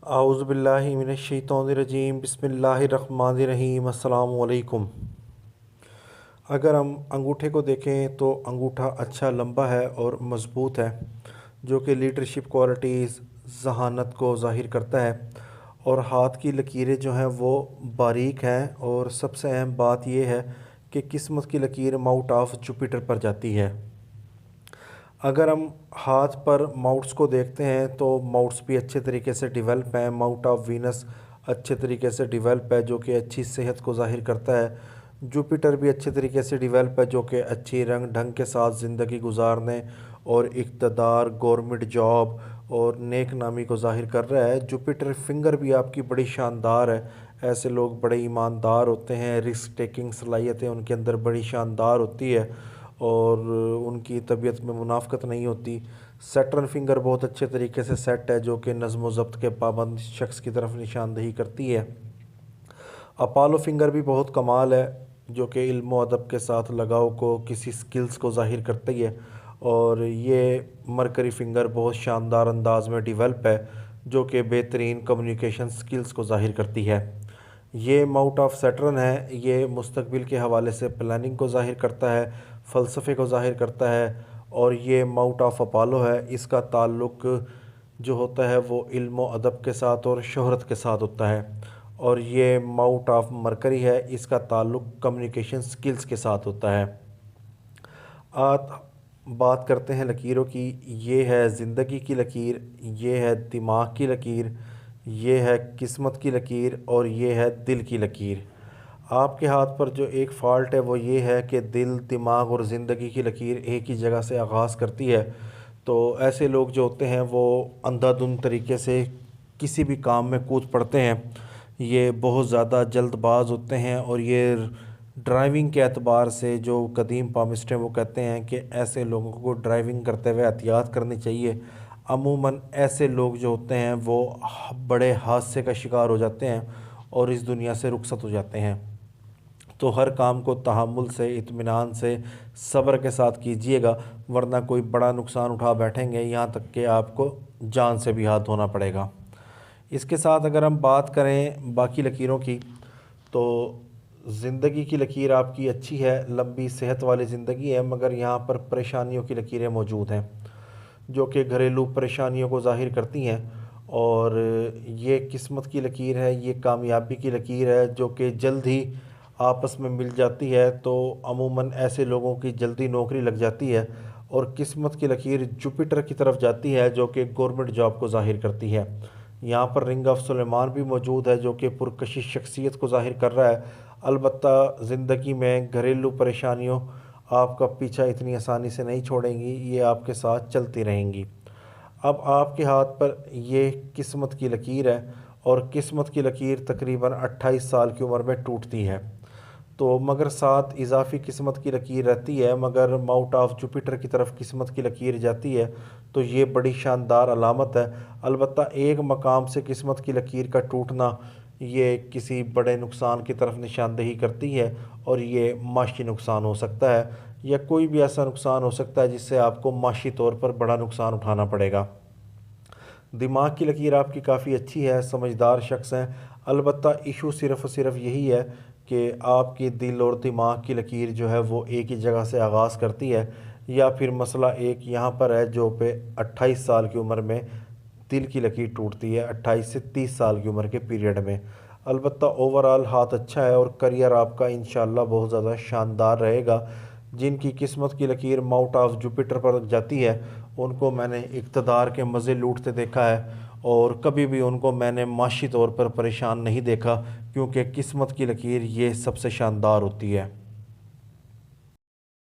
आउज़ुबिल्लाहि मिनश्शैतानिर्रजीम बिस्मिल्लाहिर्रहमानिर्रहीम अस्सलामु अलैकुम। अगर हम अंगूठे को देखें तो अंगूठा अच्छा लंबा है और मज़बूत है, जो कि लीडरशिप क्वालिटीज़ ज़हानत को ज़ाहिर करता है। और हाथ की लकीरें जो हैं वो बारीक हैं, और सबसे अहम बात यह है कि किस्मत की लकीर माउथ ऑफ जुपिटर पर जाती है। अगर हम हाथ पर माउट्स को देखते हैं तो माउट्स भी अच्छे तरीके से डेवलप हैं। माउट ऑफ वीनस अच्छे तरीके से डेवलप है, जो कि अच्छी सेहत को ज़ाहिर करता है। जुपिटर भी अच्छे तरीके से डेवलप है, जो कि अच्छी रंग ढंग के साथ ज़िंदगी गुजारने और इक़्तिदार, गवर्नमेंट जॉब और नेक नामी को ज़ाहिर कर रहा है। जुपिटर फिंगर भी आपकी बड़ी शानदार है। ऐसे लोग बड़े ईमानदार होते हैं, रिस्क टेकिंग सलाहियतें उनके अंदर बड़ी शानदार होती है और उनकी तबीयत में मुनाफ़कत नहीं होती। सैटर्न फिंगर बहुत अच्छे तरीके से सेट है, जो कि नज़्म व ज़ब्त के पाबंद शख्स की तरफ निशानदही करती है। अपोलो फिंगर भी बहुत कमाल है, जो कि इल्म व अदब के साथ लगाव को, किसी स्किल्स को ज़ाहिर करती है। और ये मरकरी फिंगर बहुत शानदार अंदाज में डेवलप है, जो कि बेहतरीन कम्युनिकेशन स्किल्स को ज़ाहिर करती है। ये माउट ऑफ सैटर्न है, ये मुस्तकबिल के हवाले से प्लानिंग को ज़ाहिर करता है, फ़लसफ़े को ज़ाहिर करता है। और ये माउट ऑफ अपोलो है, इसका ताल्लुक़ जो होता है वो इल्म व अदब के साथ और शोहरत के साथ होता है। और ये माउट ऑफ मरकरी है, इसका ताल्लुक़ कम्युनिकेशन स्किल्स के साथ होता है। आज बात करते हैं लकीरों की। ये है ज़िंदगी की लकीर, ये है दिमाग की लकीर, ये है किस्मत की लकीर और ये है दिल की लकीर। आपके हाथ पर जो एक फ़ॉल्ट है वो ये है कि दिल, दिमाग और ज़िंदगी की लकीर एक ही जगह से आगाज़ करती है। तो ऐसे लोग जो होते हैं वो अंधाधुंध तरीके से किसी भी काम में कूद पड़ते हैं। ये बहुत ज़्यादा जल्दबाज होते हैं, और ये ड्राइविंग के एतबार से जो कदीम पामिस्ट हैं वो कहते हैं कि ऐसे लोगों को ड्राइविंग करते हुए एहतियात करनी चाहिए। अमूमन ऐसे लोग जो होते हैं वो बड़े हादसे का शिकार हो जाते हैं और इस दुनिया से रुखसत हो जाते हैं। तो हर काम को तहम्मुल से, इत्मीनान से, सब्र के साथ कीजिएगा, वरना कोई बड़ा नुकसान उठा बैठेंगे, यहाँ तक कि आपको जान से भी हाथ धोना पड़ेगा। इसके साथ अगर हम बात करें बाकी लकीरों की, तो ज़िंदगी की लकीर आपकी अच्छी है, लंबी सेहत वाली ज़िंदगी है, मगर यहाँ पर परेशानियों की लकीरें मौजूद हैं, जो कि घरेलू परेशानियों को ज़ाहिर करती हैं। और ये किस्मत की लकीर है, ये कामयाबी की लकीर है, जो कि जल्द ही आपस में मिल जाती है। तो अमूमन ऐसे लोगों की जल्दी नौकरी लग जाती है। और किस्मत की लकीर जुपिटर की तरफ जाती है, जो कि गवर्नमेंट जॉब को ज़ाहिर करती है। यहाँ पर रिंग ऑफ सुलेमान भी मौजूद है, जो कि पुरकशिश शख्सियत को ज़ाहिर कर रहा है। अलबत्ता ज़िंदगी में घरेलू परेशानियों आपका पीछा इतनी आसानी से नहीं छोड़ेंगी, ये आपके साथ चलती रहेंगी। अब आपके हाथ पर ये किस्मत की लकीर है, और किस्मत की लकीर तकरीबन 28 साल की उम्र में टूटती है। तो मगर साथ इजाफी किस्मत की लकीर रहती है, मगर माउट ऑफ जुपिटर की तरफ किस्मत की लकीर जाती है, तो ये बड़ी शानदार अलामत है। अलबत्ता एक मकाम से किस्मत की लकीर का टूटना ये किसी बड़े नुकसान की तरफ निशानदही करती है, और ये माशी नुकसान हो सकता है, या कोई भी ऐसा नुकसान हो सकता है जिससे आपको माशी तौर पर बड़ा नुकसान उठाना पड़ेगा। दिमाग की लकीर आपकी काफ़ी अच्छी है, समझदार शख्स हैं। अलबत्ता इशू सिर्फ़ और सिर्फ यही है कि आपकी दिल और दिमाग की लकीर जो है वो एक ही जगह से आगाज़ करती है, या फिर मसला एक यहाँ पर है जो पे 28 साल की उम्र में दिल की लकीर टूटती है, 28 से 30 साल की उम्र के पीरियड में। अलबत्ता ओवरऑल हाथ अच्छा है, और करियर आपका इंशाल्लाह बहुत ज़्यादा शानदार रहेगा। जिनकी किस्मत की लकीर माउट ऑफ जुपिटर पर जाती है, उनको मैंने इक़्तिदार के मज़े लूटते देखा है, और कभी भी उनको मैंने माशी तौर पर परेशान नहीं देखा, क्योंकि किस्मत की लकीर ये सबसे शानदार होती है।